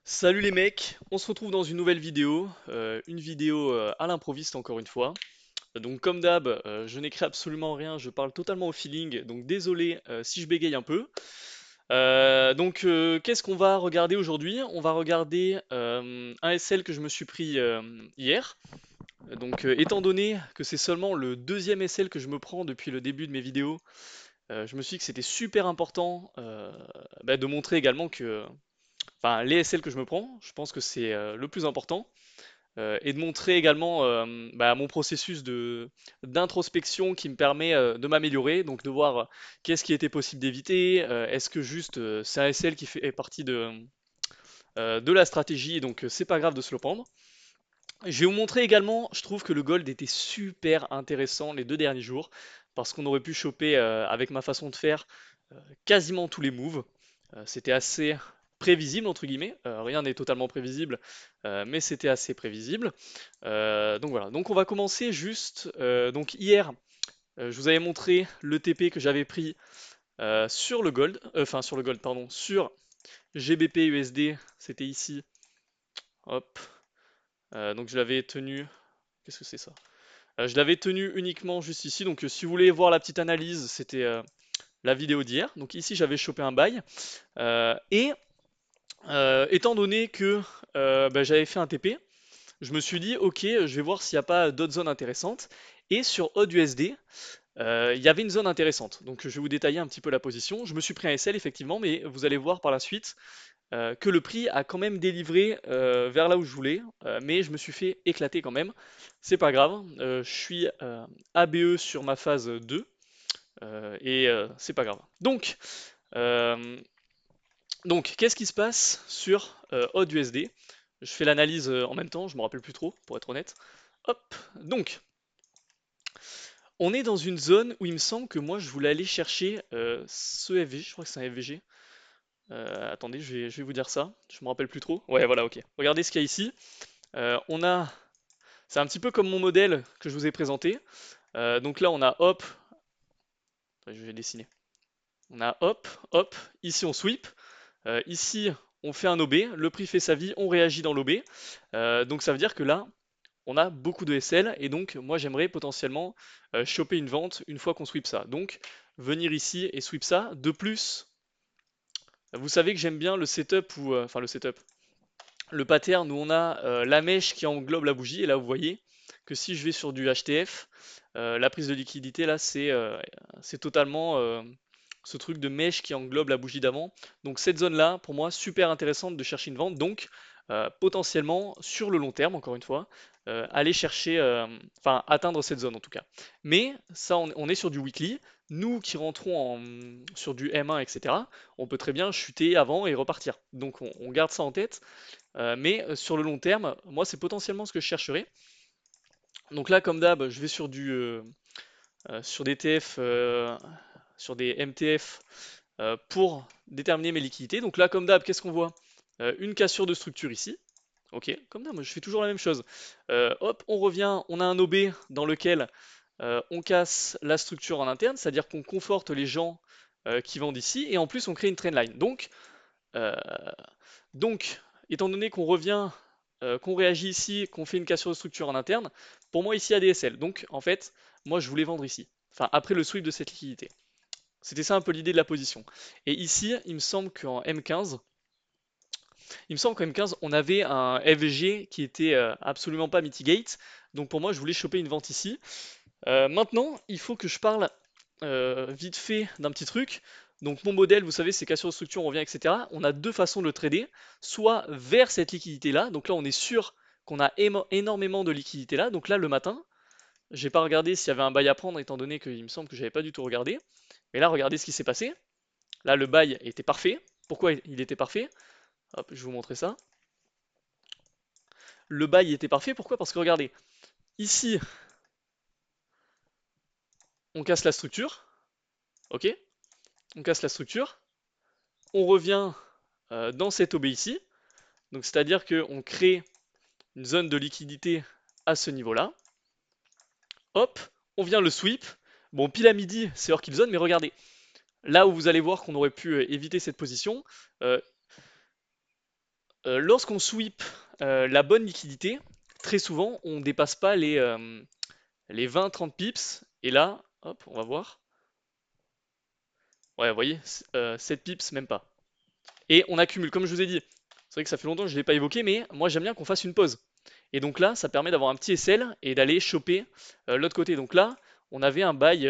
Salut les mecs, on se retrouve dans une nouvelle vidéo, une vidéo à l'improviste encore une fois. Donc comme d'hab, je n'écris absolument rien, je parle totalement au feeling, donc désolé si je bégaye un peu. Qu'est-ce qu'on va regarder aujourd'hui? On va regarder un SL que je me suis pris hier. Étant donné que c'est seulement le deuxième SL que je me prends depuis le début de mes vidéos, je me suis dit que c'était super important de montrer également que enfin, les SL que je me prends, je pense que c'est le plus important, et de montrer également mon processus de d'introspection qui me permet de m'améliorer, donc de voir qu'est-ce qui était possible d'éviter, est-ce que juste c'est un SL qui fait partie de la stratégie, et donc c'est pas grave de se le prendre. Je vais vous montrer également, je trouve que le gold était super intéressant les 2 derniers jours, parce qu'on aurait pu choper avec ma façon de faire quasiment tous les moves. C'était assez prévisible entre guillemets. Rien n'est totalement prévisible, mais c'était assez prévisible. Donc voilà. Donc on va commencer juste. Donc hier, je vous avais montré le TP que j'avais pris sur le gold, enfin sur le gold, pardon, sur GBP USD. C'était ici. Hop. Donc je l'avais tenu. Qu'est-ce que c'est ça? Je l'avais tenu uniquement juste ici. Donc si vous voulez voir la petite analyse, c'était la vidéo d'hier. Donc ici j'avais chopé un bail. Et étant donné que j'avais fait un TP, je me suis dit, ok, je vais voir s'il n'y a pas d'autres zones intéressantes. Et sur OddUSD, il y avait une zone intéressante. Donc je vais vous détailler un petit peu la position. Je me suis pris un SL effectivement, mais vous allez voir par la suite que le prix a quand même délivré vers là où je voulais. Mais je me suis fait éclater quand même. C'est pas grave. Je suis ABE sur ma phase 2. C'est pas grave. Euh, donc, qu'est-ce qui se passe sur OddUSD? Je fais l'analyse en même temps, je me rappelle plus trop, pour être honnête. Hop, donc, on est dans une zone où il me semble que moi je voulais aller chercher ce FVG, je crois que c'est un FVG. Attendez, je vais vous dire ça, je me rappelle plus trop. Ouais, voilà, ok. Regardez ce qu'il y a ici. On a, c'est un petit peu comme mon modèle que je vous ai présenté. Donc là, on a hop, je vais dessiner. On a hop, hop, ici on sweep. Ici, on fait un OB, le prix fait sa vie, on réagit dans l'OB. Donc ça veut dire que là, on a beaucoup de SL et donc moi j'aimerais potentiellement choper une vente une fois qu'on sweep ça. Donc venir ici et sweep ça. De plus, vous savez que j'aime bien le setup où, enfin le setup, le pattern où on a la mèche qui englobe la bougie et là vous voyez que si je vais sur du HTF, la prise de liquidité là c'est totalement ce truc de mèche qui englobe la bougie d'avant. Donc cette zone là pour moi super intéressante de chercher une vente. Donc potentiellement sur le long terme encore une fois aller chercher, enfin atteindre cette zone en tout cas. Mais ça on est sur du weekly. Nous qui rentrons sur du M1 etc. On peut très bien chuter avant et repartir. Donc on garde ça en tête. Mais sur le long terme, moi c'est potentiellement ce que je chercherais. Donc là, comme d'hab, je vais sur des TF, sur des MTF pour déterminer mes liquidités. Donc là, comme d'hab, qu'est-ce qu'on voit? Une cassure de structure ici. Ok, comme d'hab, moi je fais toujours la même chose. Hop, on revient, on a un OB dans lequel on casse la structure en interne, c'est-à-dire qu'on conforte les gens qui vendent ici, et en plus on crée une trendline. Euh, donc, étant donné qu'on revient, qu'on réagit ici, qu'on fait une cassure de structure en interne, pour moi ici il y a des SL. Donc en fait, moi je voulais vendre ici. Enfin, après le sweep de cette liquidité. C'était ça un peu l'idée de la position. Et ici, il me semble qu'en M15, on avait un FG qui était absolument pas mitigate. Donc pour moi, je voulais choper une vente ici. Maintenant, il faut que je parle vite fait d'un petit truc. Donc mon modèle, vous savez, c'est cassure de structure, on revient, etc. On a deux façons de le trader. Soit vers cette liquidité-là. Donc là, on est sûr qu'on a énormément de liquidité là. Donc là, le matin, j'ai pas regardé s'il y avait un bail à prendre, étant donné qu'il me semble que j'avais pas du tout regardé. Mais là, regardez ce qui s'est passé. Là, le bail était parfait. Pourquoi il était parfait? Hop, je vais vous montrer ça. Le bail était parfait. Pourquoi? Parce que regardez, ici, on casse la structure. Ok? On casse la structure. On revient dans cette OB ici. Donc c'est-à-dire qu'on crée une zone de liquidité à ce niveau-là. Hop, on vient le sweep. Bon, pile à midi, c'est hors kill zone, mais regardez, là où vous allez voir qu'on aurait pu éviter cette position, euh, lorsqu'on sweep la bonne liquidité, très souvent, on dépasse pas les 20-30 pips. Et là, hop, on va voir. Ouais, vous voyez, 7 pips, même pas. Et on accumule, comme je vous ai dit. C'est vrai que ça fait longtemps que je ne l'ai pas évoqué, mais moi j'aime bien qu'on fasse une pause. Et donc là, ça permet d'avoir un petit SL et d'aller choper l'autre côté. Donc là, on avait un bail,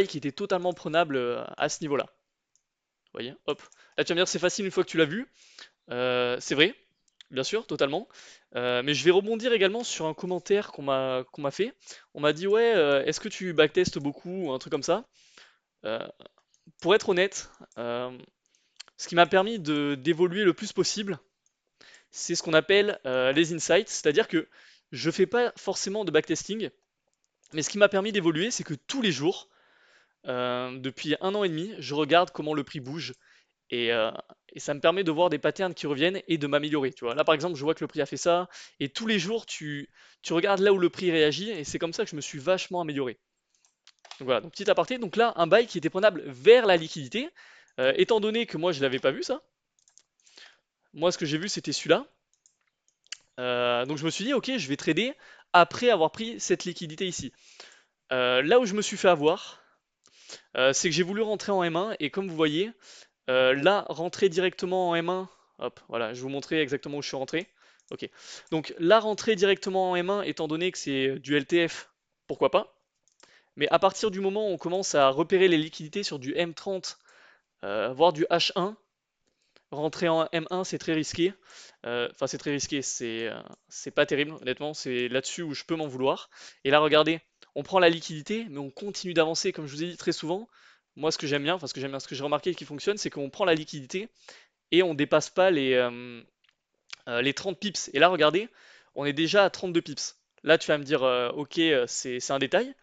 qui était totalement prenable à ce niveau-là. Vous voyez, hop. Là, tu vas me dire, c'est facile une fois que tu l'as vu. C'est vrai, bien sûr, totalement. Mais je vais rebondir également sur un commentaire qu'on m'a fait. On m'a dit, ouais, est-ce que tu backtestes beaucoup ou un truc comme ça? Euh, pour être honnête, ce qui m'a permis d'évoluer le plus possible, c'est ce qu'on appelle les insights, c'est-à-dire que je fais pas forcément de backtesting, mais ce qui m'a permis d'évoluer, c'est que tous les jours, depuis 1 an et demi, je regarde comment le prix bouge et, euh, et ça me permet de voir des patterns qui reviennent et de m'améliorer. Tu vois, là par exemple, je vois que le prix a fait ça et tous les jours, tu regardes là où le prix réagit et c'est comme ça que je me suis vachement amélioré. Donc voilà, donc petit aparté. Donc là, un buy qui était prenable vers la liquidité, étant donné que moi je l'avais pas vu ça. Moi, ce que j'ai vu, c'était celui-là. Donc je me suis dit, ok, je vais trader après avoir pris cette liquidité ici. Là où je me suis fait avoir, c'est que j'ai voulu rentrer en M1 et comme vous voyez, là, rentrer directement en M1, hop, voilà, je vais vous montrer exactement où je suis rentré. Ok, donc là, rentrer directement en M1, étant donné que c'est du LTF, pourquoi pas. Mais à partir du moment où on commence à repérer les liquidités sur du M30, voire du H1, rentrer en M1, c'est très risqué. Enfin, c'est très risqué, c'est pas terrible, honnêtement. C'est là-dessus où je peux m'en vouloir. Et là, regardez, on prend la liquidité, mais on continue d'avancer. Comme je vous ai dit très souvent, moi, ce que j'aime bien, enfin, ce que j'aime bien, ce que j'ai remarqué qui fonctionne, c'est qu'on prend la liquidité et on dépasse pas les 30 pips. Et là, regardez, on est déjà à 32 pips. Là, tu vas me dire, ok, c'est un détail.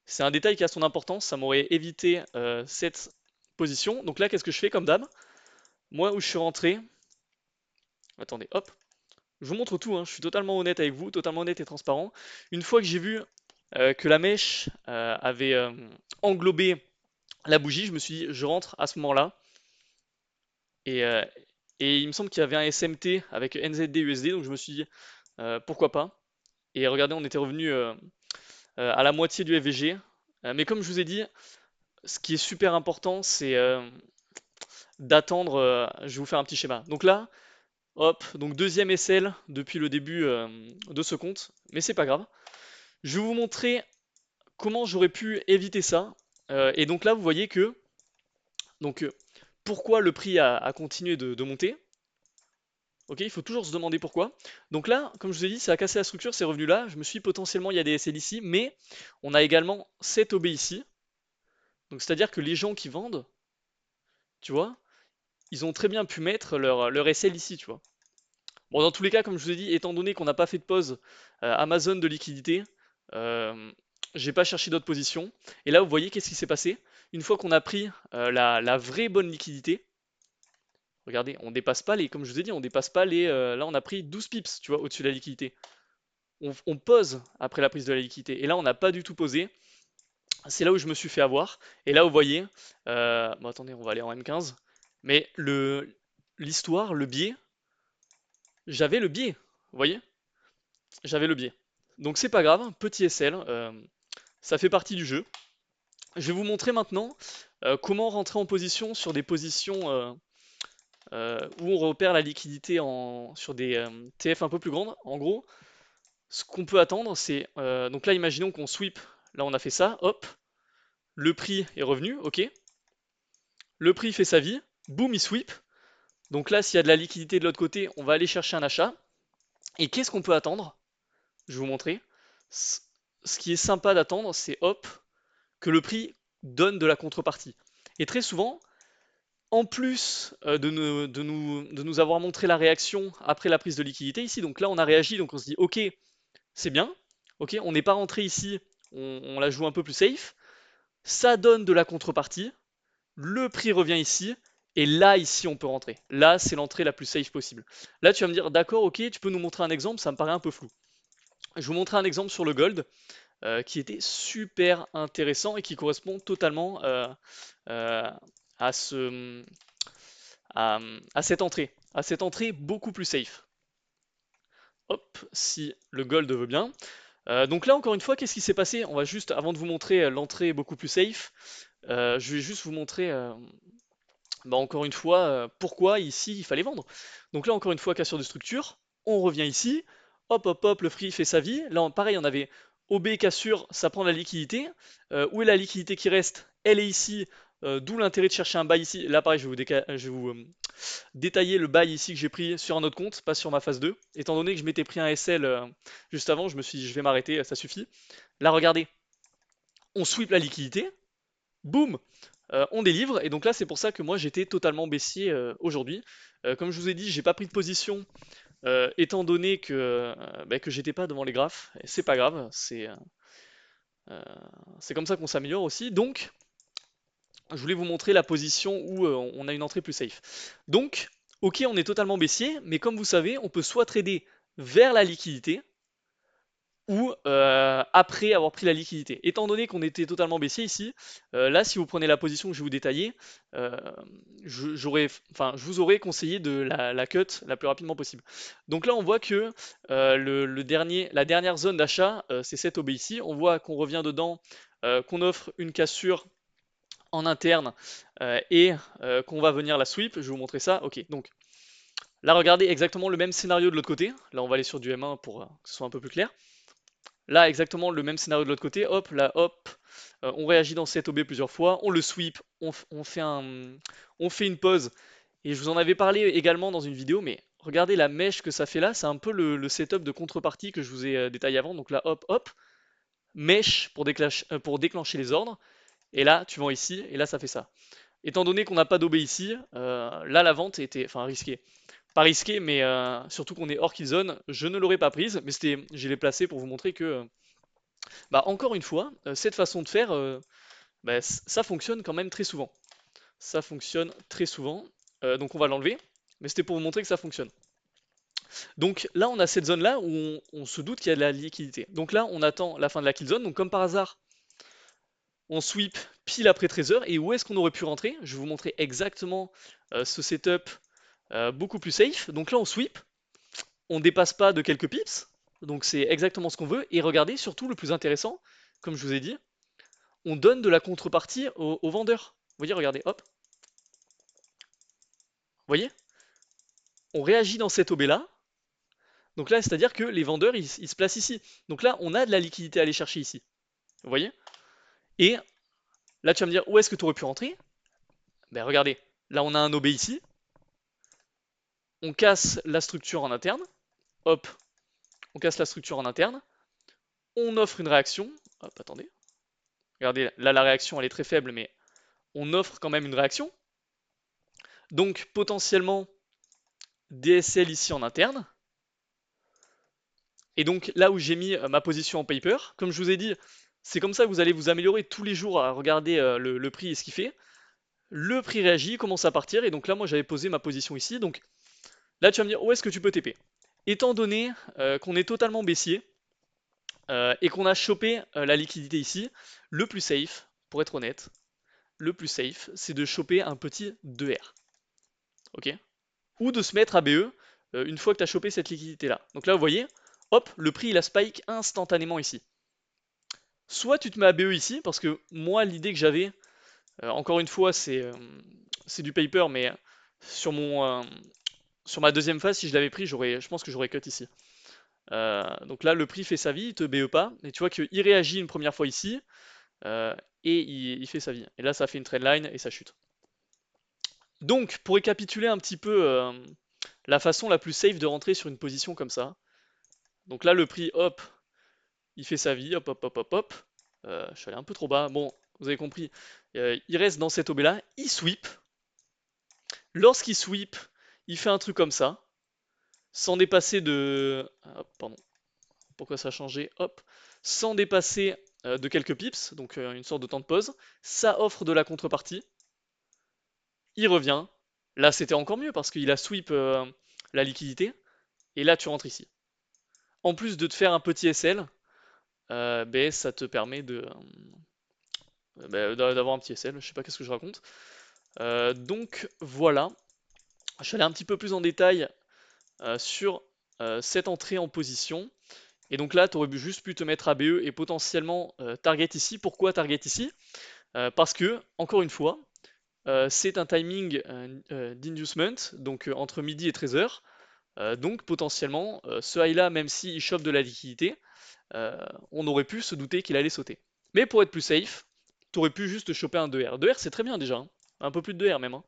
C'est un détail qui a son importance. Ça m'aurait évité cette position. Donc là, qu'est-ce que je fais comme d'hab? Moi, où je suis rentré, attendez, hop, je vous montre tout, hein, je suis totalement honnête avec vous, totalement honnête et transparent. Une fois que j'ai vu que la mèche avait englobé la bougie, je me suis dit, je rentre à ce moment-là. Et, euh, et il me semble qu'il y avait un SMT avec NZD USD, donc je me suis dit, pourquoi pas. Et regardez, on était revenu à la moitié du FVG. Mais comme je vous ai dit, ce qui est super important, c'est d'attendre. Je vais vous faire un petit schéma. Donc là, hop, donc deuxième SL depuis le début de ce compte, mais c'est pas grave. Je vais vous montrer comment j'aurais pu éviter ça. Et donc là, vous voyez que donc pourquoi le prix a continué de monter. Ok, il faut toujours se demander pourquoi. Donc là, comme je vous ai dit, ça a cassé la structure, c'est revenu là. Je me suis dit, potentiellement, il y a des SL ici, mais on a également cette OB ici. Donc c'est-à-dire que les gens qui vendent, tu vois, ils ont très bien pu mettre leur SL ici, tu vois. Bon, dans tous les cas, comme je vous ai dit, étant donné qu'on n'a pas fait de pause Amazon de liquidité, euh, j'ai pas cherché d'autres positions. Et là, vous voyez, qu'est-ce qui s'est passé? Une fois qu'on a pris la vraie bonne liquidité, regardez, on dépasse pas les, comme je vous ai dit, on dépasse pas les, là, on a pris 12 pips, tu vois, au-dessus de la liquidité. On pose après la prise de la liquidité. Et là, on n'a pas du tout posé. C'est là où je me suis fait avoir. Et là, vous voyez, bon, attendez, on va aller en M15. Mais l'histoire, le biais, j'avais le biais, vous voyez? J'avais le biais. Donc c'est pas grave, petit SL, ça fait partie du jeu. Je vais vous montrer maintenant comment rentrer en position sur des positions où on repère la liquidité sur des TF un peu plus grandes. En gros, ce qu'on peut attendre, c'est... donc là, imaginons qu'on sweep, là on a fait ça, hop, le prix est revenu, ok. Le prix fait sa vie, boum, il sweep. Donc là, s'il y a de la liquidité de l'autre côté, on va aller chercher un achat. Et qu'est-ce qu'on peut attendre? Je vais vous montrer. Ce qui est sympa d'attendre, c'est hop, que le prix donne de la contrepartie. Et très souvent, en plus de nous avoir montré la réaction après la prise de liquidité ici, donc là on a réagi, donc on se dit ok, c'est bien, ok, on n'est pas rentré ici, on la joue un peu plus safe, ça donne de la contrepartie, le prix revient ici, et là ici on peut rentrer. Là c'est l'entrée la plus safe possible. Là tu vas me dire d'accord, ok, tu peux nous montrer un exemple, ça me paraît un peu flou. Je vais vous montrer un exemple sur le gold qui était super intéressant et qui correspond totalement euh, à, ce, à cette entrée. à cette entrée beaucoup plus safe. Hop, si le gold veut bien. Donc là, encore une fois, qu'est-ce qui s'est passé? On va juste, avant de vous montrer l'entrée beaucoup plus safe, je vais juste vous montrer, bah, encore une fois, pourquoi ici il fallait vendre. Donc là, encore une fois, cassure de structure. On revient ici. Hop, hop, hop, le prix fait sa vie. Là, pareil, on avait OB cassure, ça prend de la liquidité. Où est la liquidité qui reste? Elle est ici. D'où l'intérêt de chercher un buy ici. Là, pareil, je vais vous détailler le buy ici que j'ai pris sur un autre compte, pas sur ma phase 2. Étant donné que je m'étais pris un SL juste avant, je me suis dit, je vais m'arrêter, ça suffit. Là, regardez, on sweep la liquidité. Boum, on délivre. Et donc là, c'est pour ça que moi, j'étais totalement baissier aujourd'hui. Comme je vous ai dit, j'ai pas pris de position étant donné que j'étais pas devant les graphes. Et c'est pas grave, c'est comme ça qu'on s'améliore aussi. Donc, je voulais vous montrer la position où on a une entrée plus safe. Donc, ok, on est totalement baissier, mais comme vous savez, on peut soit trader vers la liquidité, ou après avoir pris la liquidité. Étant donné qu'on était totalement baissier ici, là si vous prenez la position que je vais vous détailler, euh, je vous aurais conseillé de la cut la plus rapidement possible. Donc là on voit que la dernière zone d'achat, c'est cette OB ici. On voit qu'on revient dedans, qu'on offre une cassure en interne et qu'on va venir la sweep. Je vais vous montrer ça. Ok, donc là regardez exactement le même scénario de l'autre côté. Là on va aller sur du M1 pour que ce soit un peu plus clair. Là, exactement le même scénario de l'autre côté. Hop, là, hop. On réagit dans cette OB plusieurs fois. On le sweep. On fait une pause. Et je vous en avais parlé également dans une vidéo, mais regardez la mèche que ça fait là. C'est un peu le setup de contrepartie que je vous ai détaillé avant. Donc là, hop, hop. Mèche pour déclencher les ordres. Et là, tu vends ici. Et là, ça fait ça. Étant donné qu'on n'a pas d'OB ici, là, la vente était enfin risquée. Pas risquée, mais surtout qu'on est hors kill zone, je ne l'aurais pas prise. Mais je l'ai placé pour vous montrer que bah, encore une fois, cette façon de faire, bah, ça fonctionne quand même très souvent. Ça fonctionne très souvent. Donc on va l'enlever. Mais c'était pour vous montrer que ça fonctionne. Donc là, on a cette zone-là où on se doute qu'il y a de la liquidité. Donc là, on attend la fin de la kill zone. Donc comme par hasard, on sweep pile après 13 heures. Et où est-ce qu'on aurait pu rentrer? Je vais vous montrer exactement ce setup beaucoup plus safe. Donc là, on sweep. On dépasse pas de quelques pips. Donc c'est exactement ce qu'on veut. Et regardez, surtout le plus intéressant, comme je vous ai dit, on donne de la contrepartie aux vendeurs. Vous voyez, regardez, hop. Vous voyez? On réagit dans cette OB là. Donc là, c'est-à-dire que les vendeurs, ils se placent ici. Donc là, on a de la liquidité à aller chercher ici. Vous voyez? Et là, tu vas me dire, où est-ce que tu aurais pu rentrer? Ben regardez, là, on a un OB ici. On casse la structure en interne. Hop, on casse la structure en interne. On offre une réaction. Hop, attendez. Regardez, là, la réaction, elle est très faible, mais on offre quand même une réaction. Donc, potentiellement, DSL ici en interne. Et donc là où j'ai mis ma position en paper, comme je vous ai dit, c'est comme ça que vous allez vous améliorer tous les jours à regarder le prix et ce qu'il fait. Le prix réagit, commence à partir, et donc là moi j'avais posé ma position ici. Donc là tu vas me dire où est-ce que tu peux TP? Étant donné qu'on est totalement baissier et qu'on a chopé la liquidité ici, le plus safe, pour être honnête, le plus safe, c'est de choper un petit 2R. Ok? Ou de se mettre à BE une fois que tu as chopé cette liquidité là. Donc là vous voyez, hop, le prix il a spike instantanément ici. Soit tu te mets à BE ici, parce que moi l'idée que j'avais, encore une fois c'est du paper, mais sur sur ma deuxième phase, si je l'avais pris, je pense que j'aurais cut ici. Donc là le prix fait sa vie, il te BE pas, et tu vois qu'il réagit une première fois ici, et il fait sa vie. Et là ça fait une trendline et ça chute. Donc pour récapituler un petit peu la façon la plus safe de rentrer sur une position comme ça. Donc là le prix, hop, il fait sa vie, hop, hop, hop, hop, hop. Je suis allé un peu trop bas. Bon, vous avez compris. Il reste dans cette OB là, il sweep. Lorsqu'il sweep, il fait un truc comme ça, sans dépasser de... Hop, pardon, pourquoi ça a changé? Hop, sans dépasser de quelques pips, donc une sorte de temps de pause. Ça offre de la contrepartie. Il revient. Là, c'était encore mieux parce qu'il a sweep la liquidité. Et là, tu rentres ici. En plus de te faire un petit SL, ben, ça te permet d'avoir un petit SL. Je sais pas qu'est-ce que je raconte. Donc voilà. Je suis allé un petit peu plus en détail sur cette entrée en position. Et donc là, tu aurais juste pu te mettre ABE et potentiellement target ici. Pourquoi target ici? Parce que, encore une fois, c'est un timing d'inducement, donc entre midi et 13h. Donc potentiellement, ce high-là, même s'il chope de la liquidité, on aurait pu se douter qu'il allait sauter. Mais pour être plus safe, tu aurais pu juste choper un 2R. 2R, c'est très bien déjà, hein. Un peu plus de 2R même, hein.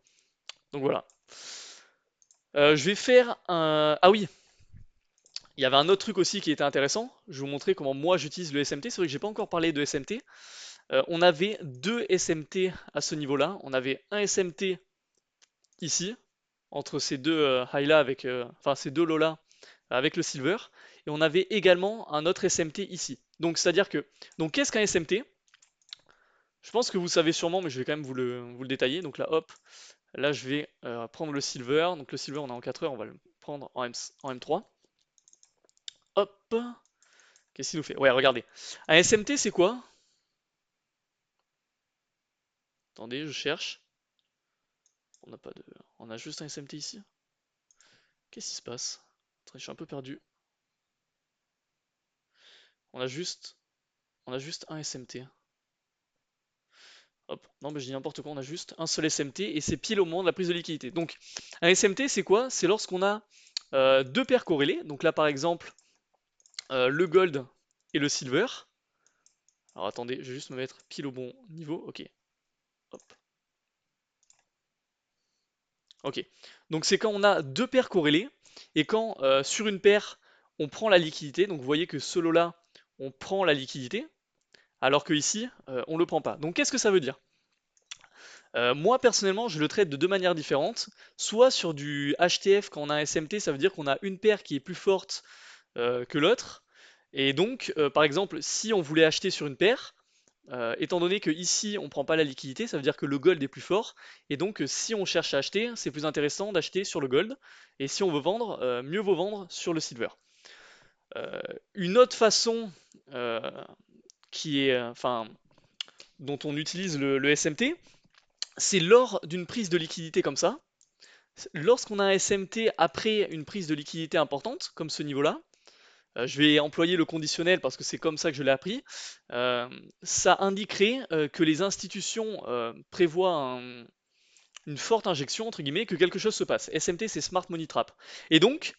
Donc voilà. Je vais faire un... Ah oui, il y avait un autre truc aussi qui était intéressant. Je vais vous montrer comment moi j'utilise le SMT. C'est vrai que j'ai pas encore parlé de SMT. On avait deux SMT à ce niveau-là. On avait un SMT ici, entre ces deux high-là avec, enfin ces deux low-là avec le silver. Et on avait également un autre SMT ici. Donc c'est-à-dire que, donc qu'est-ce qu'un SMT? Je pense que vous savez sûrement, mais je vais quand même vous le détailler. Donc là, hop, là je vais prendre le silver. Donc le silver, on est en 4 heures, on va le prendre en M3. Hop, qu'est-ce qu'il nous fait? Ouais, regardez. Un SMT, c'est quoi? Attendez, je cherche. On n'a pas de... On a juste un SMT ici. Qu'est-ce qui se passe? Attendez, je suis un peu perdu. On a juste... On a juste un SMT. Hop, non mais je dis n'importe quoi, on a juste un seul SMT et c'est pile au moment de la prise de liquidité. Donc un SMT c'est quoi? C'est lorsqu'on a deux paires corrélées. Donc là par exemple le gold et le silver. Alors attendez, je vais juste me mettre pile au bon niveau. Ok, hop. Ok. Donc c'est quand on a deux paires corrélées et quand sur une paire on prend la liquidité. Donc vous voyez que ce lot-là on prend la liquidité alors que ici on le prend pas. Donc qu'est-ce que ça veut dire? Moi personnellement, je le traite de deux manières différentes. Soit sur du HTF, quand on a un SMT, ça veut dire qu'on a une paire qui est plus forte que l'autre. Et donc, par exemple, si on voulait acheter sur une paire, étant donné que ici on ne prend pas la liquidité, ça veut dire que le gold est plus fort. Et donc, si on cherche à acheter, c'est plus intéressant d'acheter sur le gold. Et si on veut vendre, mieux vaut vendre sur le silver. Euh, une autre façon euh, qui est, enfin, dont on utilise le SMT, c'est lors d'une prise de liquidité comme ça. Lorsqu'on a un SMT après une prise de liquidité importante, comme ce niveau-là, je vais employer le conditionnel parce que c'est comme ça que je l'ai appris, euh, ça indiquerait que les institutions prévoient une forte injection, entre guillemets, que quelque chose se passe. SMT, c'est Smart Money Trap. Et donc,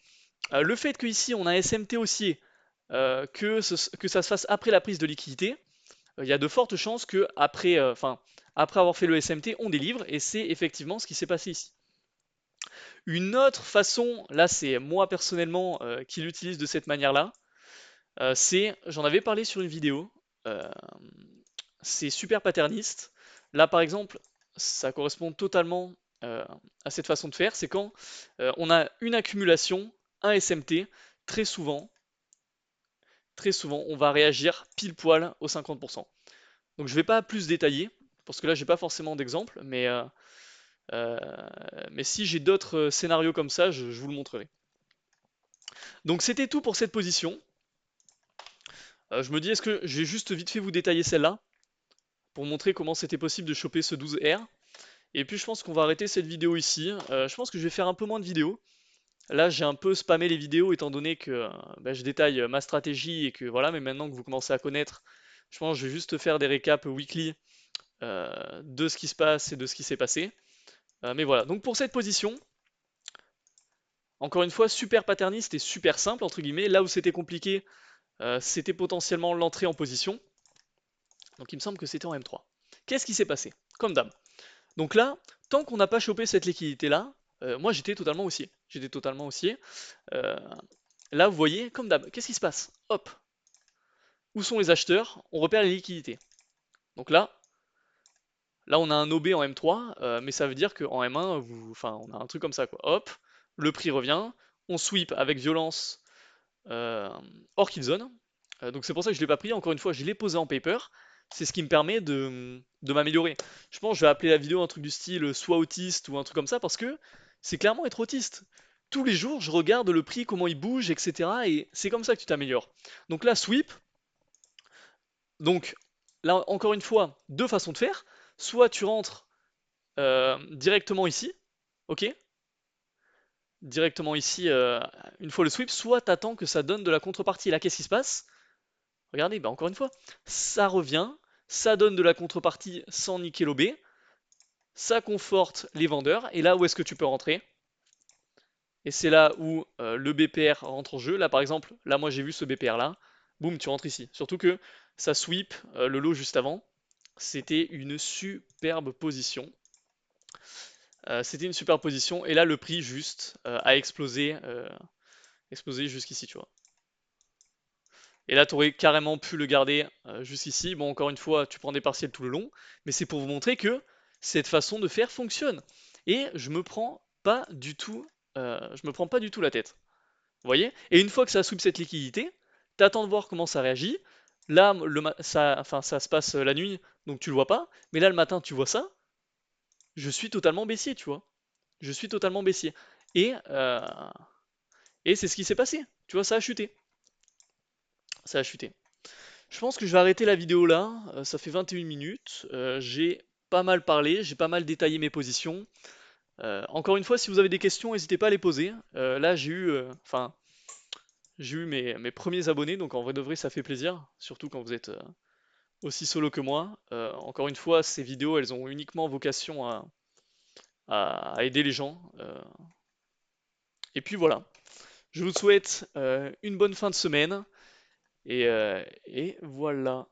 le fait qu'ici on a un SMT haussier, que ça se fasse après la prise de liquidité, il y a de fortes chances que après avoir fait le SMT, on délivre, et c'est effectivement ce qui s'est passé ici. Une autre façon, là c'est moi personnellement qui l'utilise de cette manière-là, j'en avais parlé sur une vidéo, euh, c'est super paterniste. Là par exemple, ça correspond totalement à cette façon de faire, c'est quand on a une accumulation, un SMT, très souvent, très souvent, on va réagir pile poil au 50%. Donc je ne vais pas plus détailler, parce que là j'ai pas forcément d'exemple, euh, mais si j'ai d'autres scénarios comme ça, je vous le montrerai. Donc c'était tout pour cette position. Je me dis, est-ce que je vais juste vite fait vous détailler celle-là pour montrer comment c'était possible de choper ce 12R. Et puis je pense qu'on va arrêter cette vidéo ici. Je pense que je vais faire un peu moins de vidéos. Là, j'ai un peu spammé les vidéos étant donné que bah, je détaille ma stratégie et que voilà, mais maintenant que vous commencez à connaître, je pense que je vais juste faire des récaps weekly de ce qui se passe et de ce qui s'est passé. Mais voilà, donc pour cette position, encore une fois, super paterniste et super simple, entre guillemets. Là où c'était compliqué, c'était potentiellement l'entrée en position. Donc il me semble que c'était en M3. Qu'est-ce qui s'est passé? Comme d'hab. Donc là, tant qu'on n'a pas chopé cette liquidité-là, moi j'étais totalement haussier. J'étais totalement haussier. Euh, Là, vous voyez, comme d'hab, qu'est-ce qui se passe? Hop, où sont les acheteurs? On repère les liquidités. Donc là on a un OB en M3, mais ça veut dire qu'en M1, enfin, on a un truc comme ça, quoi. Hop, le prix revient, on sweep avec violence hors kill zone. Donc c'est pour ça que je ne l'ai pas pris. Encore une fois, je l'ai posé en paper. C'est ce qui me permet de m'améliorer. Je pense que je vais appeler la vidéo un truc du style soit autiste ou un truc comme ça parce que c'est clairement être autiste. Tous les jours, je regarde le prix, comment il bouge, etc. Et c'est comme ça que tu t'améliores. Donc là, sweep. Donc là, encore une fois, deux façons de faire. Soit tu rentres directement ici, ok? directement ici une fois le sweep, soit t'attends que ça donne de la contrepartie. Et là, qu'est-ce qui se passe? Regardez, bah encore une fois, ça revient, ça donne de la contrepartie sans niquer l'OB, ça conforte les vendeurs, et là où est-ce que tu peux rentrer? Et c'est là où le BPR rentre en jeu. Là par exemple, là moi j'ai vu ce BPR là, boum, tu rentres ici. Surtout que ça sweep le lot juste avant. C'était une superbe position. C'était une super position, et là le prix juste a explosé jusqu'ici, tu vois. Et là, tu aurais carrément pu le garder jusqu'ici. Bon, encore une fois, tu prends des partiels tout le long, mais c'est pour vous montrer que cette façon de faire fonctionne. Et je me prends pas du tout la tête. Vous voyez? Et une fois que ça soupe cette liquidité, t'attends de voir comment ça réagit. Là, ça se passe la nuit, donc tu le vois pas. Mais là, le matin, tu vois ça. Je suis totalement baissier, tu vois. Je suis totalement baissier. Et, euh, et c'est ce qui s'est passé. Tu vois, ça a chuté. Ça a chuté. Je pense que je vais arrêter la vidéo là, ça fait 21 minutes, j'ai pas mal parlé, j'ai pas mal détaillé mes positions. Encore une fois, si vous avez des questions, n'hésitez pas à les poser. Là, j'ai eu mes premiers abonnés, donc en vrai de vrai, ça fait plaisir, surtout quand vous êtes aussi solo que moi. Encore une fois, ces vidéos, elles ont uniquement vocation à aider les gens. Et puis voilà, je vous souhaite une bonne fin de semaine, et voilà.